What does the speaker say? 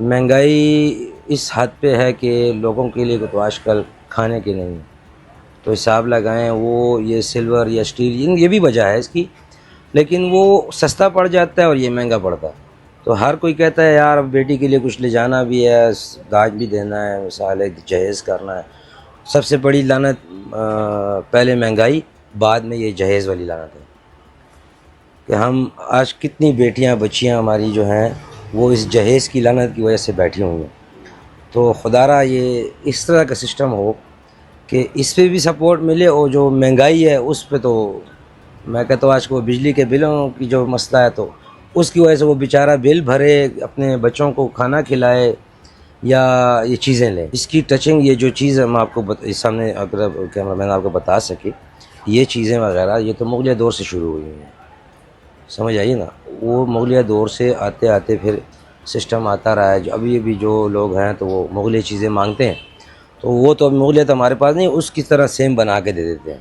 महंगाई इस हद पे है कि लोगों के लिए तो आजकल खाने के नहीं है, तो हिसाब लगाएं वो ये सिल्वर या स्टील ये भी वजह है इसकी, लेकिन वो सस्ता पड़ जाता है और ये महंगा पड़ता है। तो हर कोई कहता है यार अब बेटी के लिए कुछ ले जाना भी है, दाज भी देना है, मिसाल है जहेज़ करना है। सबसे बड़ी लानत पहले महंगाई, बाद में ये जहेज़ वाली लानत है कि हम आज कितनी बेटियां बच्चियां हमारी जो हैं वो इस जहेज़ की लानत की वजह से बैठी हुई हैं। तो खुदारा ये इस तरह का सिस्टम हो कि इस पे भी सपोर्ट मिले, और जो महंगाई है उस पे तो मैं कहता हूँ आज को बिजली के बिलों की जो मसला है तो उसकी वजह से वो बेचारा बिल भरे, अपने बच्चों को खाना खिलाए या ये चीज़ें लें। इसकी टचिंग ये जो चीज़ हम आपको इस सामने अगर कैमरा मैन आपको बता सके, ये चीज़ें वगैरह ये तो मुगलिया दौर से शुरू हुई हैं, समझ आइए ना। वो मुगलिया दौर से आते आते फिर सिस्टम आता रहा है। जो अभी भी जो लोग हैं तो वो मुगलिया चीज़ें मांगते हैं, तो वो तो अब मुगलियत हमारे पास नहीं, उसकी तरह सेम बना के दे देते हैं।